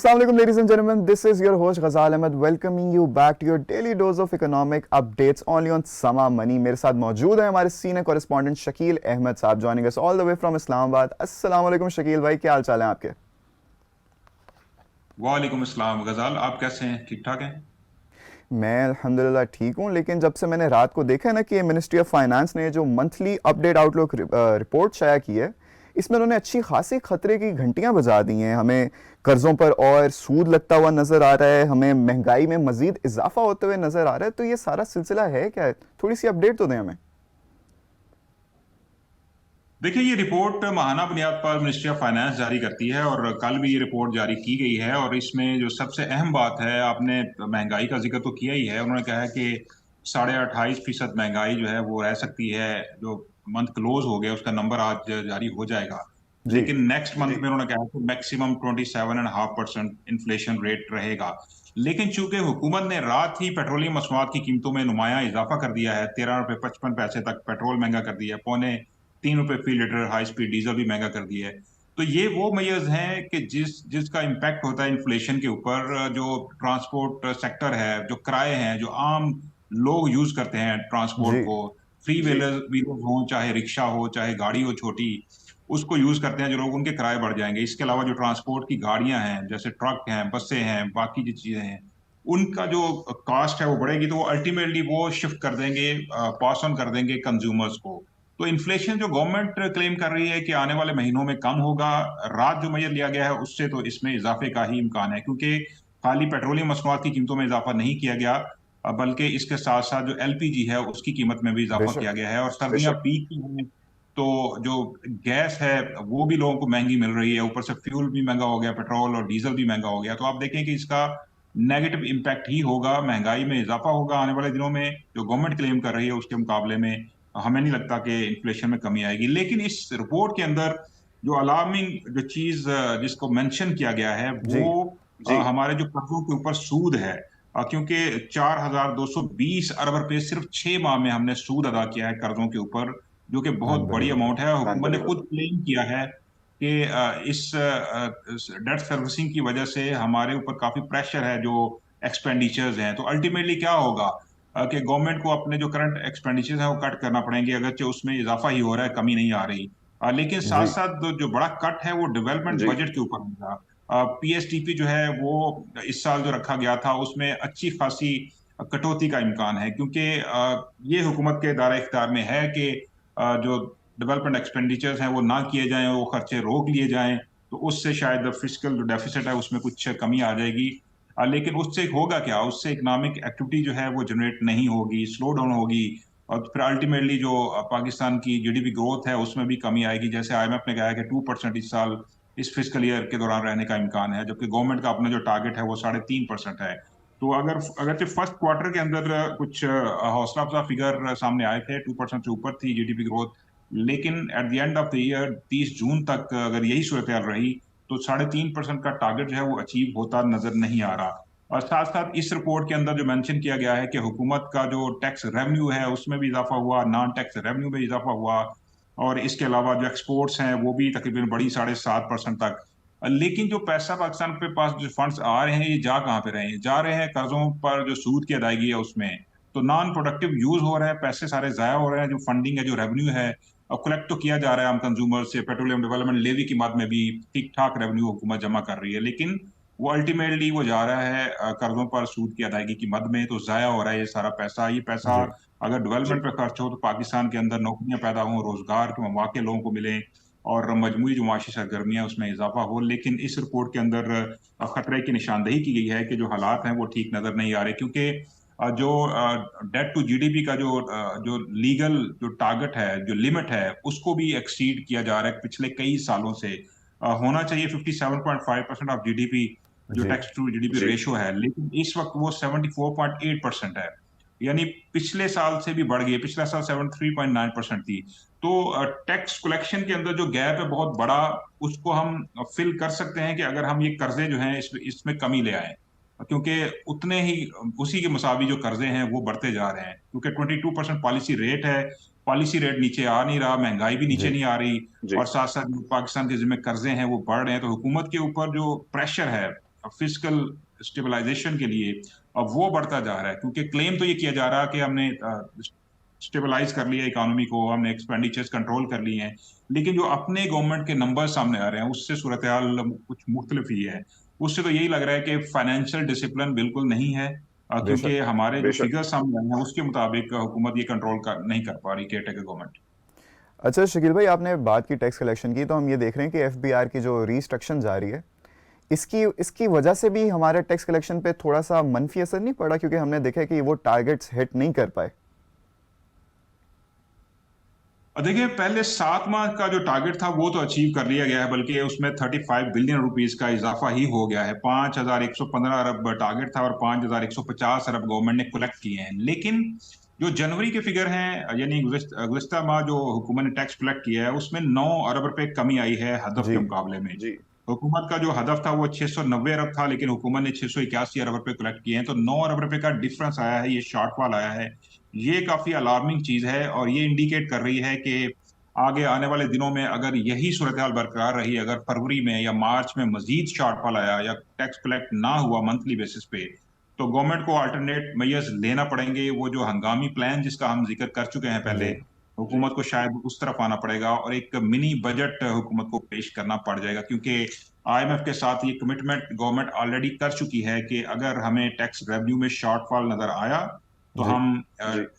Assalamu alaikum, ladies and gentlemen. This is your host Ghazal Ahmed, welcoming you back to your daily dose of economic updates only on Sama Money. मेरे साथ मौजूद है हमारे senior correspondent Shakeel Ahmad साहब, joining us all the way from Islamabad. अस्सलाम वालेकुम शकील भाई, क्या हाल चाल है आपके? वालेकुम अस्सलाम गजाल, आप कैसे हैं? ठीक ठाक हैं? मैं अल्हम्दुलिल्लाह ठीक हूँ, लेकिन जब से मैंने रात को देखा है ना कि मिनिस्ट्री ऑफ फाइनेंस ने जो मंथली अपडेट आउटलुक रिपोर्ट शाया की है, इसमें उन्होंने अच्छी खासी खतरे की घंटियां बजा दी हैं. हमें कर्जों पर और सूद लगता हुआ नजर आ रहा है, हमें महंगाई में मजीद इजाफा होते हुए नजर आ रहा है. तो ये सारा सिलसिला है क्या है? थोड़ी सी अपडेट तो दें हमें. देखिए, ये रिपोर्ट माहाना बुनियाद पर मिनिस्ट्री ऑफ फाइनेंस जारी करती है और कल भी ये रिपोर्ट जारी की गई है। और इसमें जो सबसे अहम बात है, आपने महंगाई का जिक्र तो किया ही है। उन्होंने कहा है कि 28.5% महंगाई जो है वो रह सकती है। जो मंथ क्लोज हो गया उसका नंबर आज जारी हो जाएगा, जी. लेकिन नेक्स्ट मंथ में उन्होंने कहा कि मैक्सिमम 27.5% इन्फ्लेशन रेट रहेगा। लेकिन चूंकि हुकूमत ने रात ही पेट्रोलियम मसनूआत की कीमतों में नुमाया इजाफा कर दिया है, 13 रुपये 55 पैसे तक पेट्रोल महंगा कर दिया है, पौने 3 रुपए फी लीटर हाई स्पीड डीजल भी महंगा कर दिया है। तो ये वो मेजर्स हैं कि जिसका इम्पैक्ट होता है इन्फ्लेशन के ऊपर। जो ट्रांसपोर्ट सेक्टर है, जो किराए हैं, जो आम लोग यूज करते हैं ट्रांसपोर्ट जी. को, फ्री व्हीलर व्हीलर हो, चाहे रिक्शा हो, चाहे गाड़ी हो छोटी, उसको यूज करते हैं जो लोग, उनके किराए बढ़ जाएंगे। इसके अलावा जो ट्रांसपोर्ट की गाड़ियां हैं, जैसे ट्रक हैं, बसें हैं, बाकी जो चीजें हैं, उनका जो कॉस्ट है वो बढ़ेगी। तो वो अल्टीमेटली वो शिफ्ट कर देंगे, पास ऑन कर देंगे कंज्यूमर्स को। तो इन्फ्लेशन जो गवर्नमेंट क्लेम कर रही है कि आने वाले महीनों में कम होगा, रात जो मेजर लिया गया है उससे तो इसमें इजाफे का ही इम्कान है, क्योंकि खाली पेट्रोलियम मसनूआत की कीमतों में इजाफा नहीं किया गया, बल्कि इसके साथ साथ जो एलपीजी है उसकी कीमत में भी इजाफा बेशक. किया गया है। और सर्दियां पीक की हैं, तो जो गैस है वो भी लोगों को महंगी मिल रही है, ऊपर से फ्यूल भी महंगा हो गया, पेट्रोल और डीजल भी महंगा हो गया। तो आप देखें कि इसका नेगेटिव इम्पैक्ट ही होगा, महंगाई में इजाफा होगा आने वाले दिनों में। जो गवर्नमेंट क्लेम कर रही है उसके मुकाबले में हमें नहीं लगता कि इन्फ्लेशन में कमी आएगी। लेकिन इस रिपोर्ट के अंदर जो अलार्मिंग जो चीज जिसको मेंशन किया गया है वो जी. हमारे जो कर्जों के ऊपर सूद है। क्योंकि 4,220 अरब रुपए सिर्फ 6 माह में हमने सूद अदा किया है कर्जों के ऊपर, जो कि बहुत बड़ी अनबिलीवेबल. अमाउंट है। हुकूमत ने खुद क्लेम किया है कि इस डेट सर्विसिंग की वजह से हमारे ऊपर काफी प्रेशर है जो एक्सपेंडिचर्स हैं। तो अल्टीमेटली क्या होगा कि गवर्नमेंट को अपने जो करंट एक्सपेंडिचर्स हैं वो कट करना पड़ेंगे, अगरचे उसमें इजाफा ही हो रहा है, कमी नहीं आ रही। लेकिन साथ जी. साथ जो बड़ा कट है वो डेवलपमेंट बजट के ऊपर होगा। पीएसटीपी जो है वो इस साल जो रखा गया था उसमें अच्छी खासी कटौती का इम्कान है, क्योंकि ये हुकूमत के दायरे इख्तियार में है कि जो डेवलपमेंट एक्सपेंडिचर्स हैं वो ना किए जाएं, वो खर्चे रोक लिए जाएं। तो उससे शायद फिजिकल जो डेफिसिट है उसमें कुछ कमी आ जाएगी। लेकिन उससे होगा क्या, उससे इकोनॉमिक एक्टिविटी जो है वो जनरेट नहीं होगी, स्लो डाउन होगी। और फिर अल्टीमेटली जो पाकिस्तान की जीडीपी ग्रोथ है उसमें भी कमी आएगी। जैसे आईएमएफ ने कहा है कि 2% इस साल, इस फिजिकल ईयर के दौरान रहने का इम्कान है, जबकि गवर्नमेंट का अपना जो टारगेट है वो 3.5% है। तो अगर फर्स्ट क्वार्टर के अंदर कुछ हौसला अफजा फिगर सामने आए थे, 2% से ऊपर थी जीडीपी ग्रोथ, लेकिन at the end of the year 30 जून तक अगर यही सूरत रही तो 3.5% का टारगेट जो है वो अचीव होता नजर नहीं आ रहा। और साथ साथ इस रिपोर्ट के अंदर जो मेंशन किया गया है कि हुकूमत का जो टैक्स रेवेन्यू है उसमें भी इजाफा हुआ, नॉन टैक्स रेवेन्यू में इजाफा हुआ, और इसके अलावा जो एक्सपोर्ट्स हैं वो भी तकरीबन बढ़ी 7.5% तक। लेकिन जो पैसा पाकिस्तान के पास जो फंड्स आ रहे हैं ये जा कहाँ पे रहे हैं? जा रहे हैं कर्जों पर जो सूद की अदायगी है उसमें। तो नॉन प्रोडक्टिव यूज हो रहा है, पैसे सारे जाया हो रहे हैं। जो फंडिंग है, जो रेवेन्यू है, कलेक्ट तो किया जा रहा है आम कंज्यूमर से, पेट्रोलियम डेवलपमेंट लेवी की मद में भी ठीक ठाक रेवेन्यू हुकूमत जमा कर रही है, लेकिन वो अल्टीमेटली वो जा रहा है कर्जों पर सूद की अदायगी की मद में। तो जाया हो रहा है ये सारा पैसा। ये पैसा जी. अगर डेवलपमेंट पे खर्च हो तो पाकिस्तान के अंदर नौकरियां पैदा हों, रोजगार के मौके लोगों को मिले, और मजमूई जो माशी सरगर्मियां उसमें इजाफा हो। लेकिन इस रिपोर्ट के अंदर खतरे की निशानदेही की गई है कि जो हालात हैं वो ठीक नजर नहीं आ रहे, क्योंकि जो डेट टू जीडीपी का जो लीगल जो टारगेट है, जो लिमिट है, उसको भी एक्सीड किया जा रहा है पिछले कई सालों से। होना चाहिए 57.5% ऑफ जीडीपी, जो जी. टैक्स टू जीडीपी रेशियो है, लेकिन इस वक्त वो 74.8% है। यानी पिछले साल से भी बढ़ गई है, पिछला साल 73.9% थी। तो टैक्स कलेक्शन के अंदर जो गैप है बहुत बड़ा, उसको हम फिल कर सकते हैं कि अगर हम ये कर्जे जो हैं इसमें कमी ले आए, क्योंकि उतने ही उसी के मुसावी जो कर्जे हैं वो बढ़ते जा रहे हैं, क्योंकि 22% पॉलिसी रेट है। पॉलिसी रेट नीचे आ नहीं रहा, महंगाई भी नीचे जी. नहीं आ रही, और साथ साथ जो पाकिस्तान के जिम्मे कर्जे हैं वो बढ़ रहे हैं। तो हुकूमत के ऊपर जो प्रेशर है फिस्कल स्टेबलाइजेशन के लिए वो बढ़ता जा रहा है, क्योंकि क्लेम तो ये किया जा रहा है कि हमने स्टेबलाइज कर लिया इकोनॉमी को, हमने एक्सपेंडिचर्स कंट्रोल कर लिए हैं, लेकिन जो अपने गवर्नमेंट के नंबर सामने आ रहे हैं उससे सूरत हाल कुछ मुख्तलिफ ही है। उससे तो यही लग रहा है कि फाइनेंशियल डिसिप्लिन बिल्कुल नहीं है, बेशक। क्योंकि हमारे जो फिगर सामने आए हैं उसके मुताबिक हुकूमत ये कंट्रोल नहीं कर पा रही, केयर टेकर गवर्नमेंट। अच्छा शकील भाई, आपने बात की टैक्स कलेक्शन की, तो हम ये देख रहे हैं कि एफबीआर की जो रीस्ट्रक्शन जारी है, इसकी इसकी वजह से भी हमारे टैक्स कलेक्शन पे थोड़ा सा मनफी असर नहीं पड़ा, क्योंकि हमने देखा कि वो टारगेट्स हिट नहीं कर पाए। और देखिए, पहले 7 माह का जो टारगेट था वो तो अचीव कर लिया गया है, बल्कि उसमें 35 बिलियन रुपीस का इजाफा ही हो गया है। 5,115 अरब टारगेट था और 5,150 अरब गवर्नमेंट ने कलेक्ट किए हैं। लेकिन जो जनवरी के फिगर हैं, यानी गुज़िश्ता माह जो हुकूमत ने टैक्स कलेक्ट किया है, उसमें 9 अरब रुपए कमी आई है हदफ जी। के मुकाबले में। हुकूमत का जो हदफ था वो 690 अरब था, लेकिन हुकूमत ने 681 अरब रुपए कलेक्ट किए हैं, तो 9 अरब रुपए का डिफरेंस आया है, ये शॉर्टफॉल आया है। ये काफी अलार्मिंग चीज है और ये इंडिकेट कर रही है कि आगे आने वाले दिनों में अगर यही सूरत हाल बरकरार रही, अगर फरवरी में या मार्च में मजीद शॉर्टफॉल आया या टैक्स कलेक्ट ना हुआ मंथली बेसिस पे, तो गवर्नमेंट को अल्टरनेट मेजर्स लेना पड़ेंगे। वो जो हंगामी प्लान जिसका हम जिक्र कर चुके हैं पहले, जी। हुकूमत को शायद उस तरफ आना पड़ेगा और एक मिनी बजट हुकूमत को पेश करना पड़ जाएगा, क्योंकि आईएमएफ के साथ ये कमिटमेंट गवर्नमेंट ऑलरेडी कर चुकी है कि अगर हमें टैक्स रेवेन्यू में शॉर्टफॉल नजर आया तो जी। हम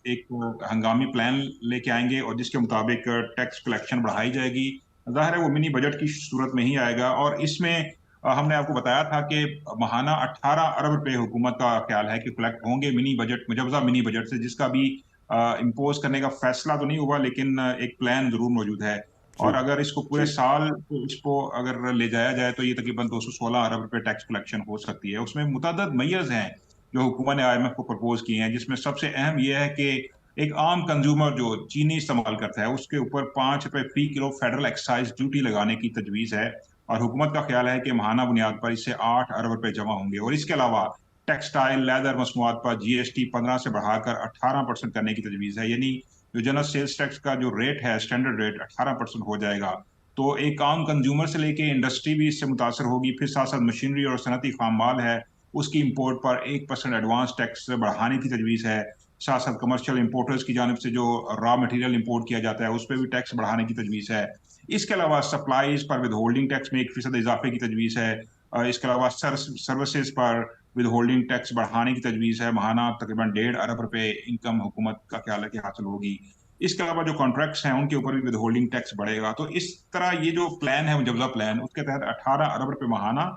एक हंगामी प्लान लेके आएंगे और जिसके मुताबिक टैक्स कलेक्शन बढ़ाई जाएगी। जाहिर है वो मिनी बजट की सूरत में ही आएगा, और इसमें हमने आपको बताया था कि महाना 18 अरब रुपए हुकूमत का ख्याल है कि कलेक्ट होंगे मिनी बजट, मुजवजा मिनी बजट से, जिसका भी इम्पोज करने का फैसला तो नहीं हुआ, लेकिन एक प्लान जरूर मौजूद है। और जी। अगर इसको पूरे साल इसको अगर ले जाया जाए तो ये तकरीबन 216 अरब रुपए टैक्स कलेक्शन हो सकती है। उसमें मुतअद्दिद मेजर्स हैं जो हुकूमत ने आईएमएफ को प्रपोज किए हैं, जिसमें सबसे अहम यह है कि एक आम कंज्यूमर जो चीनी इस्तेमाल करता है उसके ऊपर 5 रुपए फी किलो फेडरल एक्साइज ड्यूटी लगाने की तजवीज है, और हुकूमत का ख्याल है कि माहाना बुनियाद पर इससे 8 अरब रुपए जमा होंगे। और इसके अलावा टेक्सटाइल लेदर मसनूआत पर जीएसटी 15 से बढ़ाकर 18% करने की तजवीज है, यानी जो जनरल सेल्स टैक्स का जो रेट है, स्टैंडर्ड रेट 18% हो जाएगा। तो एक आम कंज्यूमर से लेके इंडस्ट्री भी इससे मुतासर होगी। फिर साथ साथ मशीनरी और सनती खाम माल है, उसकी इंपोर्ट पर 1% एडवांस टैक्स बढ़ाने की तजवीज है। साथ साथ कमर्शियल इंपोर्टर्स की जानब से जो रॉ मटेरियल इंपोर्ट किया जाता है उस पर भी टैक्स बढ़ाने की तजवीज है। इसके अलावा सप्लाईज पर विद होल्डिंग टैक्स में 1% इजाफे की तजवीज है। इसके अलावा सर्विसेज पर विद होल्डिंग टैक्स बढ़ाने की तजवीज है। महाना तकरीबन 1.5 अरब रुपए इनकम हुकूमत का ख्याल है कि हासिल होगी। इसके अलावा जो कॉन्ट्रैक्ट्स हैं उनके ऊपर भी विद होल्डिंग टैक्स बढ़ेगा। तो इस तरह ये जो प्लान है मुजवजा प्लान, उसके तहत 18 अरब रुपए महाना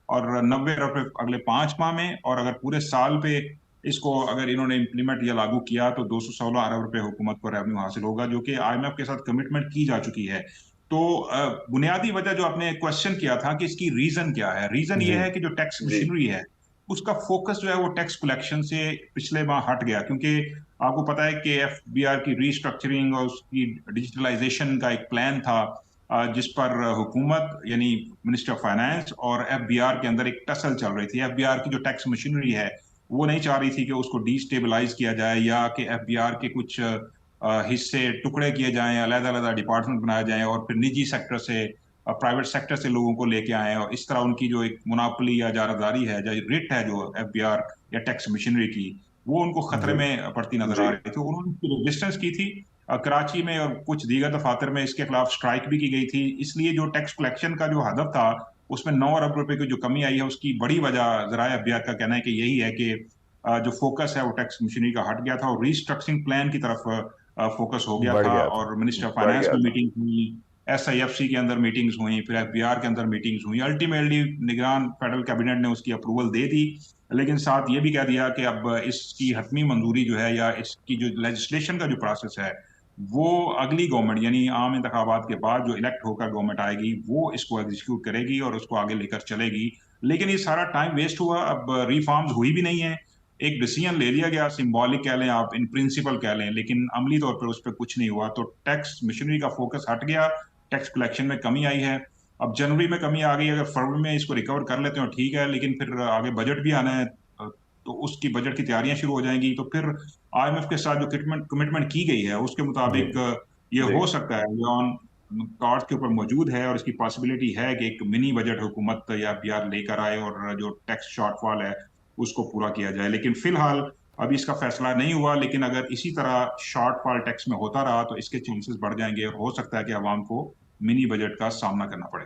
और 90 अरब रुपए अगले 5 माह में, और अगर पूरे साल पे इसको अगर इन्होंने इम्प्लीमेंट या लागू किया तो 216 अरब रुपए हुकूमत को रेवेन्यू हासिल होगा, जो कि आईएमएफ के साथ कमिटमेंट की जा चुकी है। तो बुनियादी वजह जो आपने क्वेश्चन किया था कि इसकी रीजन क्या है, रीजन ये जी। है कि जो टैक्स मशीनरी है उसका फोकस जो है वो टैक्स कलेक्शन से पिछले माह हट गया, क्योंकि आपको पता है कि एफबीआर की रीस्ट्रक्चरिंग और उसकी डिजिटलाइजेशन का एक प्लान था, जिस पर हुकूमत यानी मिनिस्टर ऑफ फाइनेंस और एफबीआर के अंदर एक टसल चल रही थी। एफबीआर की जो टैक्स मशीनरी है वो नहीं चाह रही थी कि उसको डिस्टेबलाइज किया जाए या कि एफबीआर के कुछ हिस्से टुकड़े किए जाएं, अलग अलग डिपार्टमेंट बनाए जाएं और फिर निजी सेक्टर से, प्राइवेट सेक्टर से लोगों को लेके आए, और इस तरह उनकी जो एक मुनाफली या जारदारी है, जो रिट है जो एफबीआर या टैक्स मशीनरी की, वो उनको खतरे जी। में पड़ती नजर आ रही थी। उन्होंने इसकी रेजिस्टेंस की थी। कराची में और कुछ दीगर दफातर में इसके खिलाफ स्ट्राइक भी की गई थी। इसलिए जो टैक्स कलेक्शन का जो हदफ था उसमें 9 अरब रुपए की जो कमी आई है, उसकी बड़ी वजह जराया एफबीआर का कहना है कि यही है कि जो फोकस है वो टैक्स मशीनरी का हट गया था और रीस्ट्रक्चरिंग प्लान की तरफ फोकस हो गया बढ़ था। गया था। और मिनिस्टर ऑफ फाइनेंस की मीटिंग हुई, एसआईएफसी के अंदर मीटिंग्स हुई, फिर एफबीआर के अंदर मीटिंग्स हुई। अल्टीमेटली निगरान फेडरल कैबिनेट ने उसकी अप्रूवल दे दी, लेकिन साथ ये भी कह दिया कि अब इसकी हतमी मंजूरी जो है या इसकी जो लेजिस्लेशन का जो प्रोसेस है वो अगली गवर्नमेंट यानी आम इंतखाबात के बाद जो इलेक्ट होकर गवर्नमेंट आएगी वो इसको एग्जीक्यूट करेगी और उसको आगे लेकर चलेगी। लेकिन ये सारा टाइम वेस्ट हुआ, अब रिफॉर्म्स हुई भी नहीं है। एक डिसीजन ले लिया गया, सिंबॉलिक कह लें आप, इन प्रिंसिपल कह लें, लेकिन अमली तौर पर उस पर कुछ नहीं हुआ। तो टैक्स मशीनरी का फोकस हट गया, टैक्स कलेक्शन में कमी आई है। अब जनवरी में कमी आ गई, अगर फरवरी में इसको रिकवर कर लेते हो ठीक है, लेकिन फिर आगे बजट भी आना है, तो उसकी बजट की तैयारियां शुरू हो जाएंगी। तो फिर आईएमएफ के साथ जो कमिटमेंट की गई है उसके जी। मुताबिक ये हो सकता है ऑन कार्ड के ऊपर मौजूद है और इसकी पॉसिबिलिटी है कि एक मिनी बजट हुकूमत या एफबीआर लेकर आए और जो टैक्स शॉर्टफॉल है उसको पूरा किया जाए। लेकिन फिलहाल अभी इसका फैसला नहीं हुआ, लेकिन अगर इसी तरह शॉर्टफॉल टैक्स में होता रहा तो इसके चांसेस बढ़ जाएंगे और हो सकता है कि आवाम को मिनी बजट का सामना करना पड़े।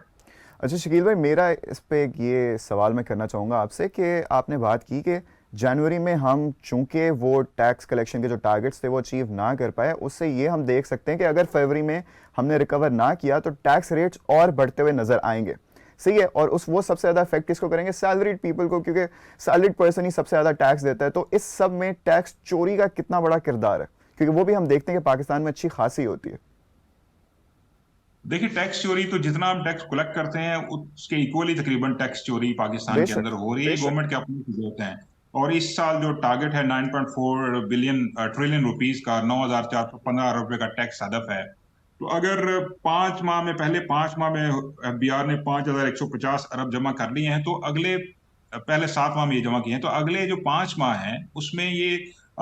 अच्छा शकील भाई, मेरा इस पे एक ये सवाल मैं करना चाहूँगा आपसे कि आपने बात की कि जनवरी में हम चूंकि वो टैक्स कलेक्शन के जो टारगेट्स थे वो अचीव ना कर पाए, उससे ये हम देख सकते हैं कि अगर फरवरी में हमने रिकवर ना किया तो टैक्स रेट्स और बढ़ते हुए नजर आएंगे। सही है, और उस वो सबसे ज़्यादा इफेक्ट किसको करेंगे? सैलरीड पीपल को, क्योंकि सैलरीड पर्सन ही सबसे ज़्यादा टैक्स देता है। तो इस सब में टैक्स चोरी का कितना बड़ा किरदार है, क्योंकि वो भी हम देखते हैं कि पाकिस्तान में अच्छी खासी होती है। देखिए, टैक्स चोरी तो जितना हम टैक्स कलेक्ट करते हैं उसके इक्वली तकरीबन टैक्स चोरी पाकिस्तान के बेशक। अंदर हो रही है। गवर्नमेंट के अपने फिगर्स हैं और इस साल जो टारगेट है 9.4 बिलियन ट्रिलियन रुपीस का, 9,415 अरब रुपए का टैक्स हदफ है। तो अगर 5 माह में, पहले 5 माह में एफबीआर ने 5,150 अरब जमा कर लिए हैं, तो अगले पहले 7 माह में ये जमा किए हैं, तो अगले जो 5 माह हैं उसमें ये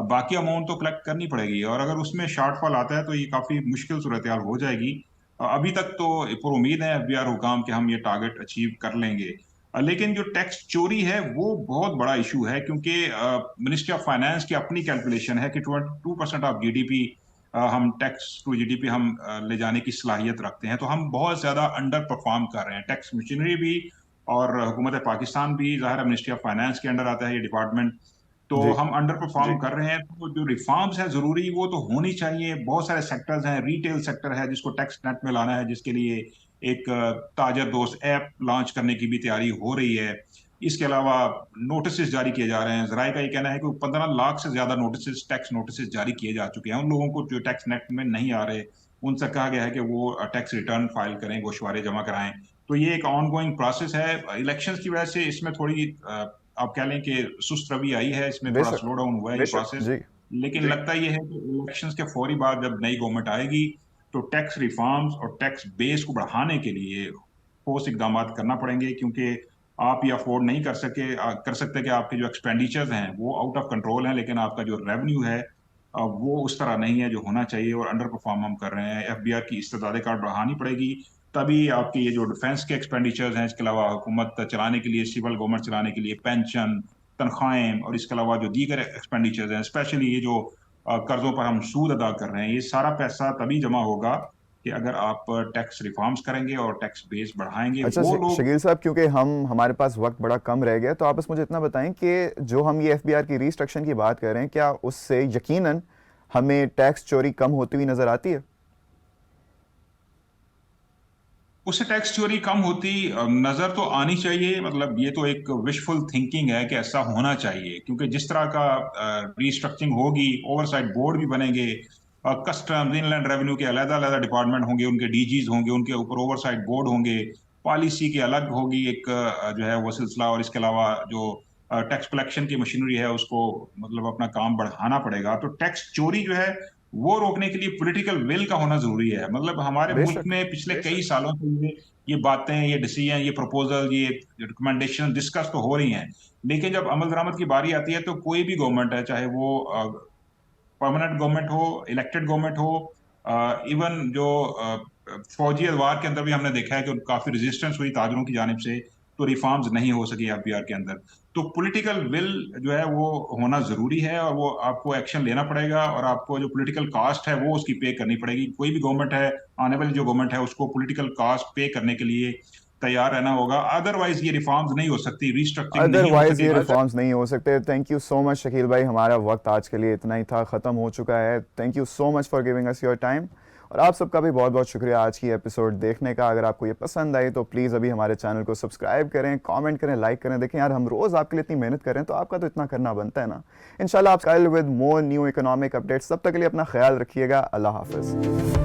बाकी अमाउंट तो कलेक्ट करनी पड़ेगी और अगर उसमें शॉर्टफॉल आता है तो ये काफी मुश्किल सूरत हाल हो जाएगी। अभी तक तो पर उम्मीद है एफबीआर हुकाम कि हम ये टारगेट अचीव कर लेंगे। लेकिन जो टैक्स चोरी है वो बहुत बड़ा इशू है, क्योंकि मिनिस्ट्री ऑफ फाइनेंस की अपनी कैलकुलेशन है कि 2% ऑफ जीडीपी हम टैक्स टू जीडीपी हम ले जाने की सलाहियत रखते हैं। तो हम बहुत ज्यादा अंडर परफॉर्म कर रहे हैं, टैक्स मशीनरी भी और हुकूमत पाकिस्तान भी, ज़ाहिर है मिनिस्ट्री ऑफ फाइनेंस के अंडर आता है ये डिपार्टमेंट। तो जी। हम अंडर परफॉर्म कर रहे हैं। तो जो रिफॉर्म्स है जरूरी वो तो होनी चाहिए। बहुत सारे सेक्टर्स हैं, रिटेल सेक्टर है जिसको टैक्स नेट में लाना है, जिसके लिए एक ताजर दोस्त ऐप लॉन्च करने की भी तैयारी हो रही है। इसके अलावा नोटिस जारी किए जा रहे हैं। जराए का ये कहना है कि 15 लाख से ज्यादा नोटिस, टैक्स नोटिस जारी किए जा चुके हैं उन लोगों को जो टैक्स नेट में नहीं आ रहे। उनसे कहा गया है कि वो टैक्स रिटर्न फाइल करें, गोशवारे जमा कराएं। तो ये एक ऑन गोइंग प्रोसेस है। इलेक्शंस की वजह से इसमें थोड़ी आप कह लें कि सुस्त रवि आई है, इसमें थोड़ा बेशक। स्लो डाउन हुआ है ये प्रोसेस। जी। लेकिन लगता ये है कि इलेक्शंस के फौरी बाद जब नई गवर्नमेंट आएगी तो टैक्स रिफॉर्म्स और टैक्स बेस को बढ़ाने के लिए ठोस इकदाम करना पड़ेंगे, क्योंकि आप ये अफोर्ड नहीं कर सकते कि आपके जो एक्सपेंडिचर्स हैं वो आउट ऑफ कंट्रोल हैं, लेकिन आपका जो रेवेन्यू है वो उस तरह नहीं है जो होना चाहिए और अंडर परफॉर्म हम कर रहे हैं। एफबीआर की इस्तेदाद कार्ड बढ़ानी पड़ेगी, तभी आपके ये जो डिफेंस के एक्सपेंडिचर्स हैं, इसके अलावा हुकूमत चलाने के लिए, सिविल गवर्नमेंट चलाने के लिए पेंशन, तनख्वाहें और इसके अलावा जो दीगर एक्सपेंडिचर्स हैं, स्पेशली ये जो कर्जों पर हम सूद अदा कर रहे हैं, ये सारा पैसा तभी जमा होगा कि अगर आप टैक्स रिफॉर्म्स करेंगे और टैक्स बेस बढ़ाएंगे। अच्छा वो लोग शकील साहब, क्योंकि हमारे पास वक्त बड़ा कम रह गया, तो आप बस मुझे इतना बताएं कि जो हम ये एफबीआर की रिस्ट्रक्शन की बात कर रहे हैं, क्या उससे यकीनन हमें टैक्स चोरी कम होती हुई नजर आती है? उससे टैक्स चोरी कम होती नजर तो आनी चाहिए। मतलब ये तो एक विशफुल थिंकिंग है कि ऐसा होना चाहिए, क्योंकि जिस तरह का रिस्ट्रक्चरिंग होगी, ओवरसाइट बोर्ड भी बनेंगे, कस्टम्स, इनलैंड रेवेन्यू के अलग अलग डिपार्टमेंट होंगे, उनके डीजीज होंगे, उनके ऊपर ओवरसाइट बोर्ड होंगे, पॉलिसी की अलग होगी एक जो है वो सिलसिला, और इसके अलावा जो टैक्स कलेक्शन की मशीनरी है उसको मतलब अपना काम बढ़ाना पड़ेगा। तो टैक्स चोरी जो है वो रोकने के लिए पॉलिटिकल विल का होना जरूरी है। मतलब हमारे मुल्क बेशक। में पिछले कई सालों से ये बातें, ये डिसीजन, ये प्रपोजल, ये रिकमेंडेशन डिस्कस तो हो रही हैं, लेकिन जब अमल दरामद की बारी आती है तो कोई भी गवर्नमेंट है, चाहे वो परमानेंट गवर्नमेंट हो, इलेक्टेड गवर्नमेंट हो, इवन जो फौजी अदवार के अंदर भी हमने देखा है कि काफी रेजिस्टेंस हुई ताजरों की जानिब से, तो रिफॉर्म्स नहीं हो सकी एफबीआर के अंदर। तो पॉलिटिकल विल जो है वो होना जरूरी है और वो आपको एक्शन लेना पड़ेगा और आपको जो पॉलिटिकल कास्ट है वो उसकी पे करनी पड़ेगी। कोई भी गवर्नमेंट है, आने वाली जो गवर्नमेंट है, उसको पॉलिटिकल कास्ट पे करने के लिए तैयार रहना होगा। अदरवाइज ये रिफॉर्म्स नहीं हो सकती, रिस्ट्रक्चरिंग नहीं हो अदरवाइज ये सकेगी। रिफॉर्म्स नहीं हो सकते। Thank you so much Shakeel भाई, हमारा वक्त आज के लिए इतना ही था, ख़त्म हो चुका है। Thank you so much for giving us your time, और आप सबका भी बहुत बहुत शुक्रिया आज की एपिसोड देखने का। अगर आपको ये पसंद आई तो प्लीज़ अभी हमारे चैनल को सब्सक्राइब करें, कमेंट करें, लाइक करें। देखें यार, हम रोज़ आपके लिए इतनी मेहनत करें तो आपका तो इतना करना बनता है ना। इंशाल्लाह आप कल with more new economic updates. तब तक के लिए अपना ख्याल रखिएगा। अल्लाह हाफिज़।